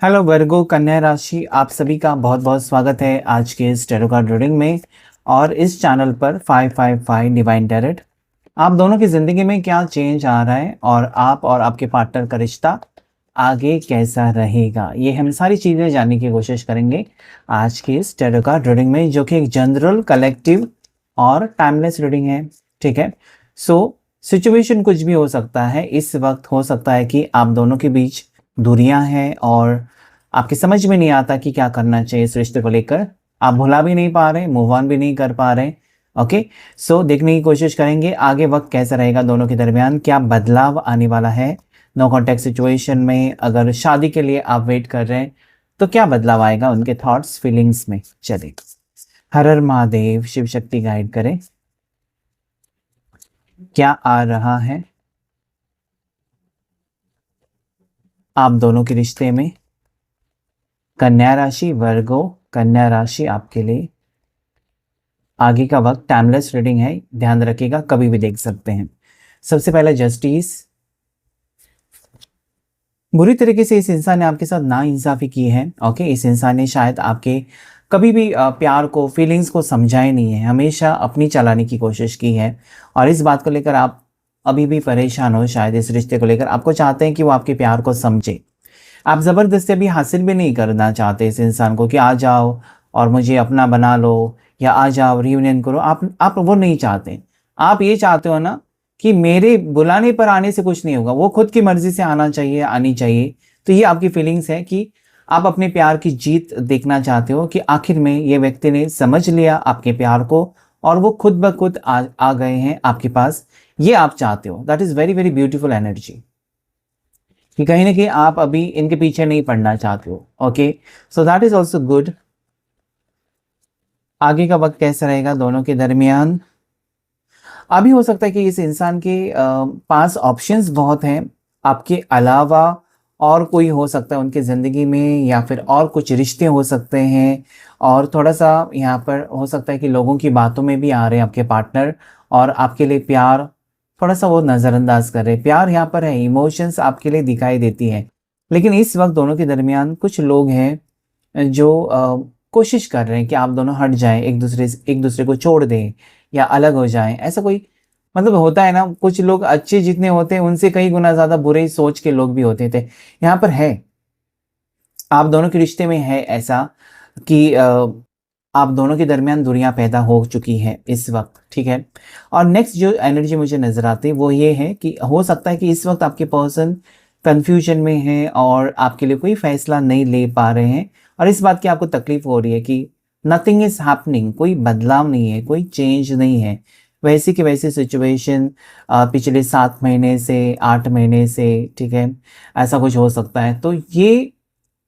Hello वर्गो कन्या राशि, आप सभी का बहुत बहुत स्वागत है आज के इस टैरो कार्ड रीडिंग में। और इस चैनल पर 555 डिवाइन टैरो। आप दोनों की ज़िंदगी में क्या चेंज आ रहा है और आप और आपके पार्टनर का रिश्ता आगे कैसा रहेगा, ये हम सारी चीज़ें जानने की कोशिश करेंगे आज की इस टैरो कार्ड रीडिंग में, जो कि एक जनरल, कलेक्टिव और टाइमलेस रीडिंग है। ठीक है। सिचुएशन कुछ भी हो सकता है। इस वक्त हो सकता है कि आप दोनों के बीच दूरियां हैं और आपकी समझ में नहीं आता कि क्या करना चाहिए इस रिश्ते को लेकर। आप भुला भी नहीं पा रहे, मूव ऑन भी नहीं कर पा रहे। ओके। देखने की कोशिश करेंगे आगे वक्त कैसा रहेगा दोनों के दरमियान, क्या बदलाव आने वाला है नो कॉन्टेक्ट सिचुएशन में। अगर शादी के लिए आप वेट कर रहे हैं तो क्या बदलाव आएगा उनके थॉट्स फीलिंग्स में। चलिए, हर हर महादेव, शिव शक्ति गाइड करें। क्या आ रहा है आप दोनों के रिश्ते में। कन्या राशि, वर्गो कन्या राशि, आपके लिए आगे का वक्त टाइमलेस रीडिंग है, ध्यान रखिएगा, कभी भी देख सकते हैं। सबसे पहले जस्टिस। बुरी तरीके से इस इंसान ने आपके साथ नाइंसाफी की है। ओके, इस इंसान ने शायद आपके कभी भी प्यार को, फीलिंग्स को समझा ही नहीं है, हमेशा अपनी चलाने की कोशिश की है। और इस बात को लेकर आप अभी भी परेशान हो शायद इस रिश्ते को लेकर। आपको चाहते हैं कि वो आपके प्यार को समझे। आप ज़बरदस्ती अभी हासिल भी नहीं करना चाहते इस इंसान को कि आ जाओ और मुझे अपना बना लो, या आ जाओ रियूनियन करो। आप वो नहीं चाहते। आप ये चाहते हो ना कि मेरे बुलाने पर आने से कुछ नहीं होगा, वो खुद की मर्जी से आना चाहिए, आनी चाहिए। तो ये आपकी फीलिंग्स है कि आप अपने प्यार की जीत देखना चाहते हो कि आखिर में ये व्यक्ति ने समझ लिया आपके प्यार को और वो खुद ब खुद आ गए हैं आपके पास। ये आप चाहते हो। That is very very beautiful energy कि कहीं ना कहीं आप अभी इनके पीछे नहीं पड़ना चाहते हो। Okay, so that is also good. आगे का वक्त कैसा रहेगा दोनों के दरमियान। अभी हो सकता है कि इस इंसान के पास ऑप्शंस बहुत हैं आपके अलावा, और कोई हो सकता है उनकी ज़िंदगी में, या फिर और कुछ रिश्ते हो सकते हैं। और थोड़ा सा यहाँ पर हो सकता है कि लोगों की बातों में भी आ रहे हैं आपके पार्टनर, और आपके लिए प्यार थोड़ा सा वो नज़रअंदाज कर रहे हैं। प्यार यहाँ पर है, इमोशंस आपके लिए दिखाई देती हैं। लेकिन इस वक्त दोनों के दरमियान कुछ लोग हैं जो कोशिश कर रहे हैं कि आप दोनों हट जाएं, एक दूसरे को छोड़ दें या अलग हो जाएं। ऐसा कोई मतलब होता है ना, कुछ लोग अच्छे जितने होते हैं उनसे कई गुना ज़्यादा बुरे सोच के लोग भी होते थे। यहाँ पर है, आप दोनों के रिश्ते में है ऐसा कि आप दोनों के दरमियान दूरियां पैदा हो चुकी हैं इस वक्त। ठीक है। और नेक्स्ट जो एनर्जी मुझे नज़र आती है वो ये है कि हो सकता है कि इस वक्त आपके पर्सन कंफ्यूजन में है और आपके लिए कोई फैसला नहीं ले पा रहे हैं, और इस बात की आपको तकलीफ हो रही है कि नथिंग इज हैपनिंग, कोई बदलाव नहीं है, कोई चेंज नहीं है। वैसी की वैसी सिचुएशन पिछले 7 महीने से, 8 महीने से। ठीक है, ऐसा कुछ हो सकता है। तो ये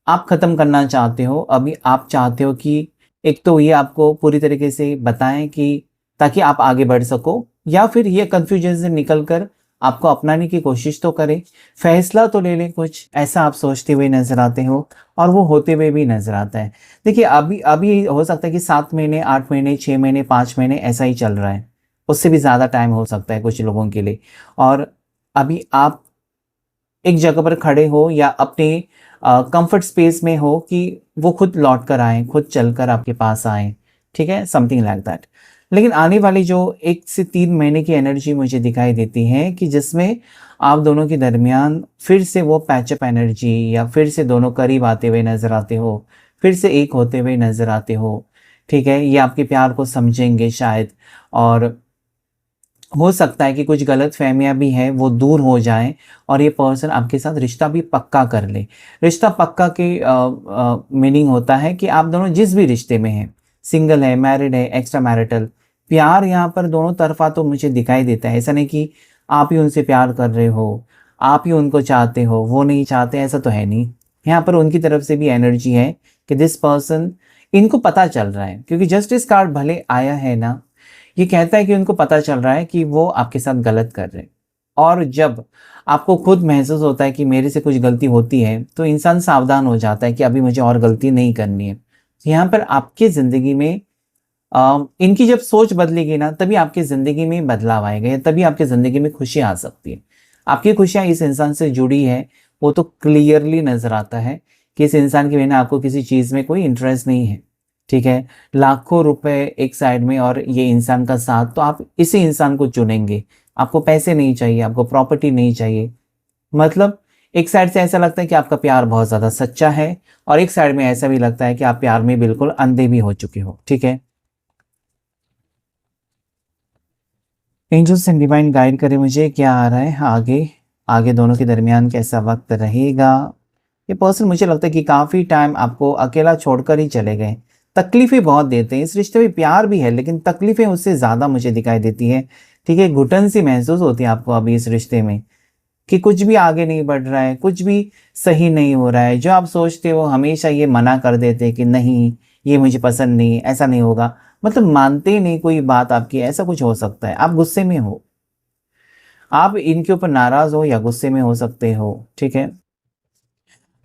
आप ख़त्म करना चाहते हो। अभी आप चाहते हो कि एक तो ये आपको पूरी तरीके से बताएं कि ताकि आप आगे बढ़ सको, या फिर ये कन्फ्यूजन से निकल कर आपको अपनाने की कोशिश तो करें, फैसला तो ले लें कुछ, ऐसा आप सोचते हुए नजर आते हो और वो होते हुए भी नजर आता है। देखिए, अभी अभी हो सकता है कि 7 महीने, 8 महीने, 6 महीने, 5 महीने ऐसा ही चल रहा है, उससे भी ज़्यादा टाइम हो सकता है कुछ लोगों के लिए। और अभी आप एक जगह पर खड़े हो या अपने कंफर्ट स्पेस में हो कि वो खुद लौट कर आए, खुद चलकर आपके पास आए। ठीक है, समथिंग लाइक दैट। लेकिन आने वाली जो 1 से 3 महीने की एनर्जी मुझे दिखाई देती है कि जिसमें आप दोनों के दरमियान फिर से वो पैचअप एनर्जी, या फिर से दोनों करीब आते हुए नजर आते हो, फिर से एक होते हुए नजर आते हो। ठीक है, ये आपके प्यार को समझेंगे शायद, और हो सकता है कि कुछ गलत फहमियाँ भी हैं वो दूर हो जाएं, और ये पर्सन आपके साथ रिश्ता भी पक्का कर ले। रिश्ता पक्का के मीनिंग होता है कि आप दोनों जिस भी रिश्ते में हैं, सिंगल है, मैरिड है, एक्स्ट्रा मैरिटल, प्यार यहाँ पर दोनों तरफा तो मुझे दिखाई देता है। ऐसा नहीं कि आप ही उनसे प्यार कर रहे हो, आप ही उनको चाहते हो, वो नहीं चाहते, ऐसा तो है नहीं। यहाँ पर उनकी तरफ से भी एनर्जी है कि दिस पर्सन, इनको पता चल रहा है, क्योंकि जस्टिस कार्ड भले आया है ना, ये कहता है कि उनको पता चल रहा है कि वो आपके साथ गलत कर रहे हैं। और जब आपको खुद महसूस होता है कि मेरे से कुछ गलती होती है, तो इंसान सावधान हो जाता है कि अभी मुझे और गलती नहीं करनी है। तो यहाँ पर आपके ज़िंदगी में इनकी जब सोच बदलेगी ना, तभी आपकी ज़िंदगी में बदलाव आएगा, या तभी आपकी ज़िंदगी में खुशी आ सकती है। आपकी खुशियाँ इस इंसान से जुड़ी है, वो तो क्लियरली नज़र आता है कि इस इंसान के बिना आपको किसी चीज़ में कोई इंटरेस्ट नहीं है, ठीक है? लाखों रुपए एक साइड में और ये इंसान का साथ, तो आप इसी इंसान को चुनेंगे। आपको पैसे नहीं चाहिए, आपको प्रॉपर्टी नहीं चाहिए। मतलब एक साइड से ऐसा लगता है कि आपका प्यार बहुत ज़्यादा सच्चा है और एक साइड में ऐसा भी लगता है कि आप प्यार में बिल्कुल अंधे भी हो चुके हो, ठीक है? एंजल्स एंड डिवाइन गाइड करे मुझे क्या आ रहा है आगे, आगे दोनों के दरमियान कैसा वक्त रहेगा। ये पर्सन मुझे लगता है कि काफ़ी टाइम आपको अकेला छोड़कर ही चले गए। तकलीफ़ें बहुत देते हैं, इस रिश्ते में प्यार भी है लेकिन तकलीफ़ें उससे ज़्यादा मुझे दिखाई देती है, ठीक है? घुटन सी महसूस होती है आपको अभी इस रिश्ते में कि कुछ भी आगे नहीं बढ़ रहा है, कुछ भी सही नहीं हो रहा है। जो आप सोचते हो हमेशा ये मना कर देते हैं कि नहीं, ये मुझे पसंद नहीं, ऐसा नहीं होगा। मतलब मानते ही नहीं कोई बात आपकी, ऐसा कुछ हो सकता है। आप गुस्से में हो, आप इनके ऊपर नाराज़ हो या गुस्से में हो सकते हो, ठीक है?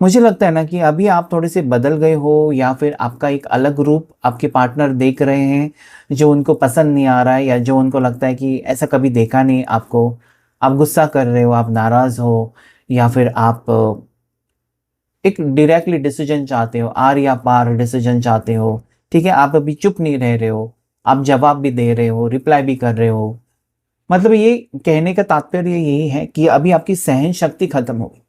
मुझे लगता है ना कि अभी आप थोड़े से बदल गए हो या फिर आपका एक अलग रूप आपके पार्टनर देख रहे हैं, जो उनको पसंद नहीं आ रहा है या जो उनको लगता है कि ऐसा कभी देखा नहीं आपको। आप गुस्सा कर रहे हो, आप नाराज़ हो या फिर आप एक डायरेक्टली डिसीजन चाहते हो, आर या पार डिसीजन चाहते हो, ठीक है? आप अभी चुप नहीं रह रहे हो, आप जवाब भी दे रहे हो, रिप्लाई भी कर रहे हो। मतलब ये कहने का तात्पर्य यही है कि अभी आपकी सहन शक्ति खत्म हो गई।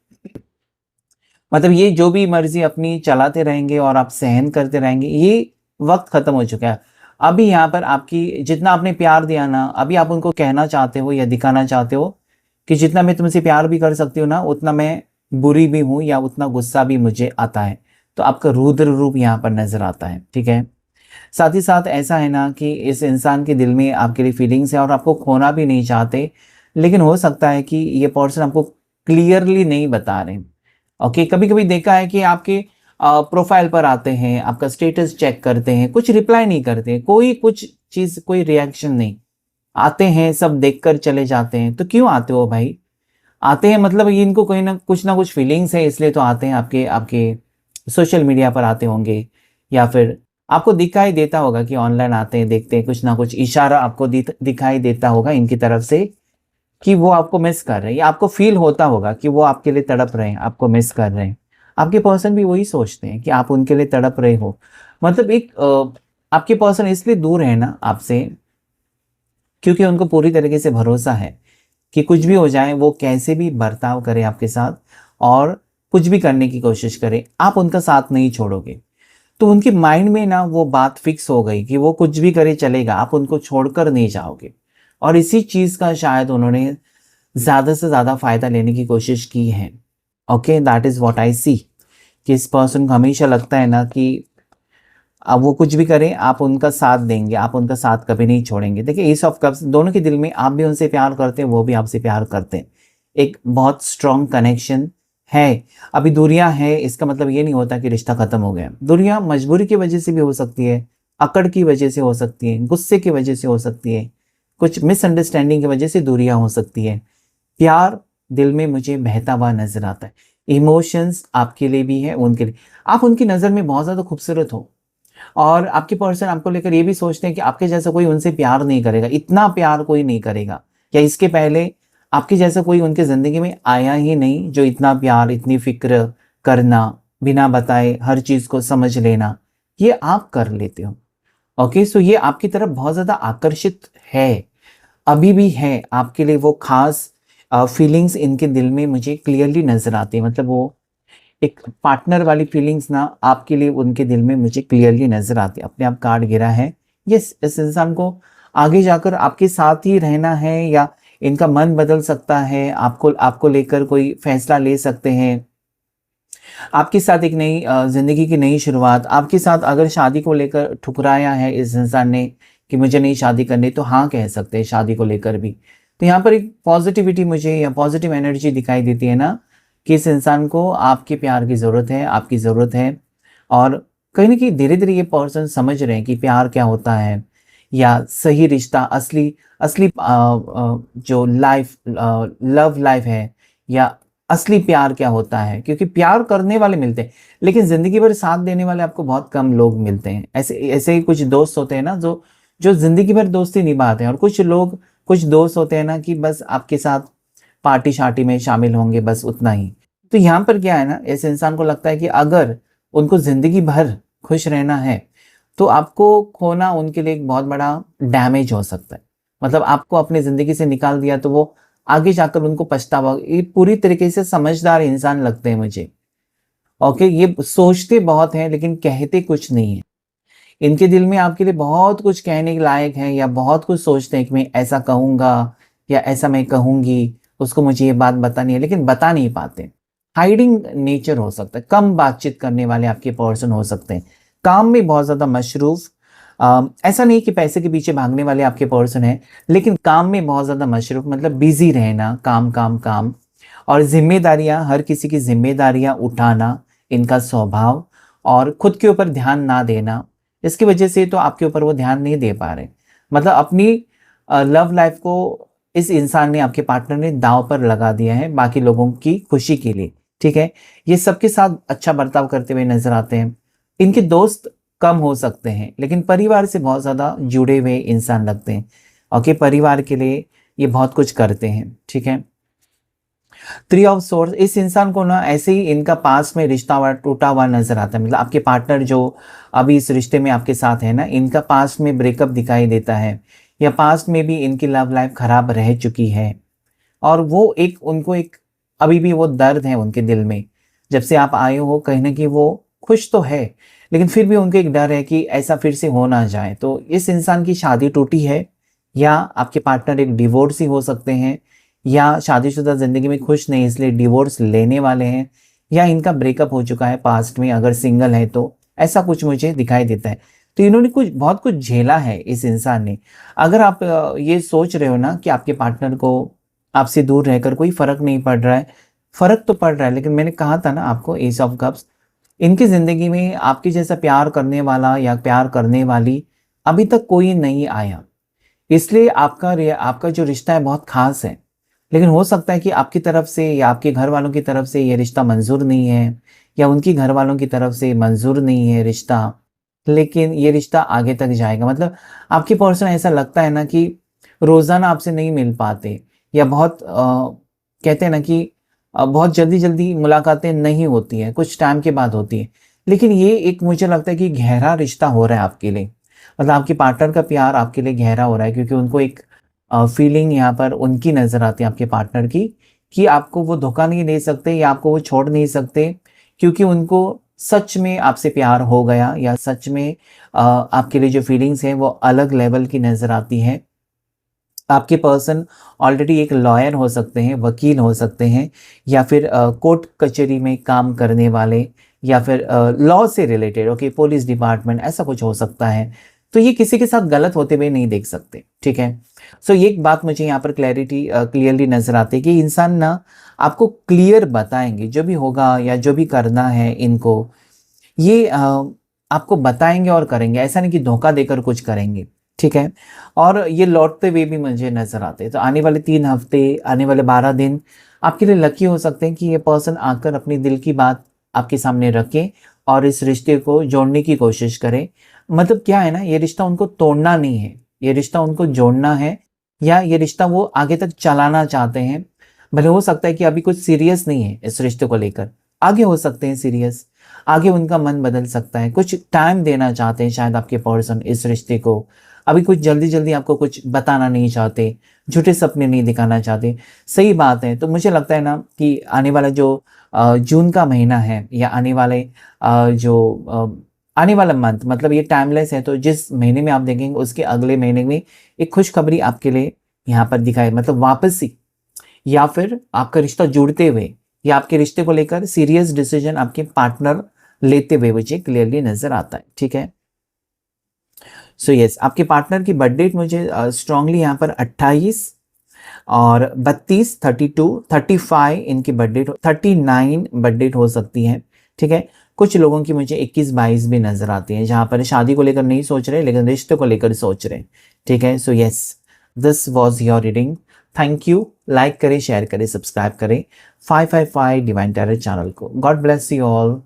मतलब ये जो भी मर्ज़ी अपनी चलाते रहेंगे और आप सहन करते रहेंगे, ये वक़्त ख़त्म हो चुका है। अभी यहाँ पर आपकी जितना आपने प्यार दिया ना, अभी आप उनको कहना चाहते हो या दिखाना चाहते हो कि जितना मैं तुमसे प्यार भी कर सकती हूँ ना, उतना मैं बुरी भी हूँ या उतना गुस्सा भी मुझे आता है। तो आपका रुद्र रूप यहाँ पर नज़र आता है, ठीक है? साथ ही साथ ऐसा है ना कि इस इंसान के दिल में आपके लिए फीलिंग्स है और आपको खोना भी नहीं चाहते, लेकिन हो सकता है कि ये पर्सन आपको क्लियरली नहीं बता रहे। ओके, कभी-कभी देखा है कि आपके प्रोफ़ाइल पर आते हैं, आपका स्टेटस चेक करते हैं, कुछ रिप्लाई नहीं करते, कोई कुछ चीज़, कोई रिएक्शन नहीं। आते हैं, सब देखकर चले जाते हैं, तो क्यों आते हो भाई? आते हैं मतलब ये इनको कोई ना कुछ फीलिंग्स है इसलिए तो आते हैं, आपके आपके सोशल मीडिया पर आते होंगे या फिर आपको दिखाई देता होगा कि ऑनलाइन आते हैं, देखते हैं, कुछ ना कुछ इशारा आपको दिखाई देता होगा इनकी तरफ से कि वो आपको मिस कर रहे हैं या आपको फ़ील होता होगा कि वो आपके लिए तड़प रहे हैं, आपको मिस कर रहे हैं। आपके पर्सन भी वही सोचते हैं कि आप उनके लिए तड़प रहे हो। मतलब एक आपके पर्सन इसलिए दूर है ना आपसे क्योंकि उनको पूरी तरीके से भरोसा है कि कुछ भी हो जाए, वो कैसे भी बर्ताव करे आपके साथ और कुछ भी करने की कोशिश करे, आप उनका साथ नहीं छोड़ोगे। तो उनके माइंड में ना वो बात फिक्स हो गई कि वो कुछ भी करे चलेगा, आप उनको छोड़कर नहीं जाओगे। और इसी चीज़ का शायद उन्होंने ज़्यादा से ज़्यादा फ़ायदा लेने की कोशिश की है। Okay, that is what I see कि इस पर्सन को हमेशा लगता है ना कि अब वो कुछ भी करें, आप उनका साथ देंगे, आप उनका साथ कभी नहीं छोड़ेंगे। देखिए, एस ऑफ कप्स दोनों के दिल में, आप भी उनसे प्यार करते हैं, वो भी आपसे प्यार करते हैं। एक बहुत स्ट्रॉन्ग कनेक्शन है। अभी दूरियाँ हैं, इसका मतलब ये नहीं होता कि रिश्ता खत्म हो गया। दूरियाँ मजबूरी की वजह से भी हो सकती है, अकड़ की वजह से हो सकती है, गुस्से की वजह से हो सकती है, कुछ मिसअंडरस्टैंडिंग की वजह से दूरियाँ हो सकती है। प्यार दिल में मुझे बहता हुआ नज़र आता है। इमोशंस आपके लिए भी है, उनके लिए। आप उनकी नज़र में बहुत ज़्यादा खूबसूरत हो और आपके पर्सन आपको लेकर ये भी सोचते हैं कि आपके जैसा कोई उनसे प्यार नहीं करेगा, इतना प्यार कोई नहीं करेगा या इसके पहले आपके जैसा कोई उनकी ज़िंदगी में आया ही नहीं, जो इतना प्यार, इतनी फ़िक्र करना, बिना बताए हर चीज़ को समझ लेना, ये आप कर लेते हो। ओके, सो ये आपकी तरफ बहुत ज़्यादा आकर्षित है, अभी भी है। आपके लिए वो ख़ास फीलिंग्स इनके दिल में मुझे क्लियरली नज़र आती है। मतलब वो एक पार्टनर वाली फीलिंग्स ना आपके लिए उनके दिल में मुझे क्लियरली नज़र आती है। अपने आप कार्ड गिरा है। यस, इस इंसान को आगे जाकर आपके साथ ही रहना है या इनका मन बदल सकता है, आपको आपको लेकर कोई फैसला ले सकते हैं। आपके साथ एक नई ज़िंदगी की नई शुरुआत, आपके साथ अगर शादी को लेकर ठुकराया है इस इंसान ने कि मुझे नहीं शादी करनी, तो हाँ कह सकते हैं शादी को लेकर भी। तो यहाँ पर एक पॉजिटिविटी मुझे या पॉजिटिव एनर्जी दिखाई देती है ना कि इस इंसान को आपके प्यार की ज़रूरत है, आपकी ज़रूरत है और कहीं न कहीं धीरे-धीरे ये पर्सन समझ रहे हैं कि प्यार क्या होता है या सही रिश्ता असली असली जो लव लाइफ़ है या असली प्यार क्या होता है, क्योंकि प्यार करने वाले मिलते हैं, लेकिन ज़िंदगी भर साथ देने वाले आपको बहुत कम लोग मिलते हैं। ऐसे ऐसे ही कुछ दोस्त होते हैं ना जो जो ज़िंदगी भर दोस्ती निभाते हैं और कुछ लोग, कुछ दोस्त होते हैं ना कि बस आपके साथ पार्टी-शार्टी में शामिल होंगे, बस उतना ही। तो यहाँ पर क्या है ना, इस इंसान को लगता है कि अगर उनको जिंदगी भर खुश रहना है तो आपको खोना उनके लिए एक बहुत बड़ा डैमेज हो सकता है। मतलब आपको अपनी जिंदगी से निकाल दिया तो वो आगे जाकर उनको पछतावा, ये पूरी तरीके से समझदार इंसान लगते हैं मुझे। ओके, ये सोचते बहुत हैं लेकिन कहते कुछ नहीं है। इनके दिल में आपके लिए बहुत कुछ कहने के लायक है, या बहुत कुछ सोचते हैं कि मैं ऐसा कहूँगा या ऐसा मैं कहूँगी, उसको मुझे ये बात बतानी है, लेकिन बता नहीं पाते। हाइडिंग नेचर हो सकता है, कम बातचीत करने वाले आपके पर्सन हो सकते हैं, काम में बहुत ज़्यादा मशरूफ। ऐसा नहीं कि पैसे के पीछे भागने वाले आपके पर्सन हैं, लेकिन काम में बहुत ज़्यादा मशरूफ, मतलब बिजी रहना, काम काम काम। और जिम्मेदारियां, हर किसी की जिम्मेदारियां उठाना इनका स्वभाव, और खुद के ऊपर ध्यान ना देना, इसकी वजह से तो आपके ऊपर वो ध्यान नहीं दे पा रहे। मतलब अपनी लव लाइफ को इस इंसान ने, आपके पार्टनर ने दांव पर लगा दिया है बाकी लोगों की खुशी के लिए। ठीक है, ये सबके साथ अच्छा बर्ताव करते हुए नजर आते हैं। इनके दोस्त कम हो सकते हैं लेकिन परिवार से बहुत ज़्यादा जुड़े हुए इंसान लगते हैं। ओके, परिवार के लिए ये बहुत कुछ करते हैं। ठीक है, 3 ऑफ सोर्स, इस इंसान को ना ऐसे ही इनका पास में रिश्ता हुआ टूटा हुआ नजर आता है। मतलब आपके पार्टनर जो अभी इस रिश्ते में आपके साथ है ना, इनका पास में ब्रेकअप दिखाई देता है, या पास्ट में भी इनकी लव लाइफ खराब रह चुकी है। और वो एक, उनको एक अभी भी वो दर्द है उनके दिल में। जब से आप आए हो कहीं ना कहीं वो खुश तो है, लेकिन फिर भी उनको एक डर है कि ऐसा फिर से हो ना जाए। तो इस इंसान की शादी टूटी है, या आपके पार्टनर एक डिवोर्स ही हो सकते हैं, या शादीशुदा ज़िंदगी में खुश नहीं इसलिए डिवोर्स लेने वाले हैं, या इनका ब्रेकअप हो चुका है पास्ट में अगर सिंगल है तो। ऐसा कुछ मुझे दिखाई देता है। तो इन्होंने कुछ बहुत कुछ झेला है इस इंसान ने। अगर आप ये सोच रहे हो ना कि आपके पार्टनर को आपसे दूर रहकर कोई फ़र्क नहीं पड़ रहा है, फ़र्क तो पड़ रहा है, लेकिन मैंने कहा था ना आपको, एस ऑफ कप्स, इनकी ज़िंदगी में आपके जैसा प्यार करने वाला या प्यार करने वाली अभी तक कोई नहीं आया। इसलिए आपका जो रिश्ता है बहुत ख़ास है। लेकिन हो सकता है कि आपकी तरफ से या आपके घर वालों की तरफ से ये रिश्ता मंजूर नहीं है, या उनकी घर वालों की तरफ से मंजूर नहीं है रिश्ता, लेकिन ये रिश्ता आगे तक जाएगा। मतलब आपके पर्सन, ऐसा लगता है ना कि रोज़ाना आपसे नहीं मिल पाते, या बहुत कहते हैं ना कि बहुत जल्दी जल्दी मुलाकातें नहीं होती हैं, कुछ टाइम के बाद होती है। लेकिन ये एक, मुझे लगता है कि गहरा रिश्ता हो रहा है आपके लिए। मतलब आपके पार्टनर का प्यार आपके लिए गहरा हो रहा है, क्योंकि उनको एक फीलिंग यहाँ पर उनकी नज़र आती है आपके पार्टनर की, कि आपको वो धोखा नहीं दे सकते या आपको वो छोड़ नहीं सकते, क्योंकि उनको सच में आपसे प्यार हो गया, या सच में आपके लिए जो फीलिंग्स हैं वो अलग लेवल की नज़र आती हैं। आपके पर्सन ऑलरेडी एक लॉयर हो सकते हैं, वकील हो सकते हैं, या फिर कोर्ट कचहरी में काम करने वाले, या फिर लॉ से रिलेटेड, ओके, पुलिस डिपार्टमेंट, ऐसा कुछ हो सकता है। तो ये किसी के साथ गलत होते हुए नहीं देख सकते। ठीक है, सो ये एक बात मुझे यहाँ पर क्लियरली नजर आती है कि इंसान ना आपको क्लियर बताएंगे जो भी होगा या जो भी करना है इनको, ये आपको बताएंगे और करेंगे, ऐसा नहीं कि धोखा देकर कुछ करेंगे। ठीक है, और ये लौटते हुए भी मुझे नजर आते हैं। तो आने वाले 3 हफ्ते, आने वाले 12 दिन आपके लिए लकी हो सकते हैं कि ये पर्सन आकर अपनी दिल की बात आपके सामने रखे और इस रिश्ते को जोड़ने की कोशिश करे। मतलब क्या है ना, ये रिश्ता उनको तोड़ना नहीं है, ये रिश्ता उनको जोड़ना है, या ये रिश्ता वो आगे तक चलाना चाहते हैं। भले हो सकता है कि अभी कुछ सीरियस नहीं है इस रिश्ते को लेकर, आगे हो सकते हैं सीरियस, आगे उनका मन बदल सकता है, कुछ टाइम देना चाहते हैं शायद आपके पर्सन इस रिश्ते को। अभी कुछ जल्दी जल्दी आपको कुछ बताना नहीं चाहते, झूठे सपने नहीं दिखाना चाहते। सही बात है। तो मुझे लगता है ना कि आने वाला जो जून का महीना है, या आने वाला मंथ, मतलब ये टाइमलेस है, तो जिस महीने में आप देखेंगे उसके अगले महीने में एक खुशखबरी आपके लिए यहाँ पर दिखाई, मतलब वापसी, या फिर आपका रिश्ता जुड़ते हुए, या आपके रिश्ते को लेकर सीरियस डिसीजन आपके पार्टनर लेते हुए मुझे क्लियरली नजर आता है। ठीक है, सो यस, आपके पार्टनर की बर्थ डेट मुझे स्ट्रांगली यहाँ पर 28 और 32, 32, 35 इनकी बर्थ डेट, 39 बर्थ डेट हो सकती है। ठीक है, कुछ लोगों की मुझे 21, 22 भी नजर आती है, जहाँ पर शादी को लेकर नहीं सोच रहे लेकिन रिश्ते को लेकर सोच रहे। ठीक है, so yes, this was your reading. Thank you. Like करें, शेयर करें, सब्सक्राइब करें 555 डिवाइन टैरो चैनल को। God bless you all.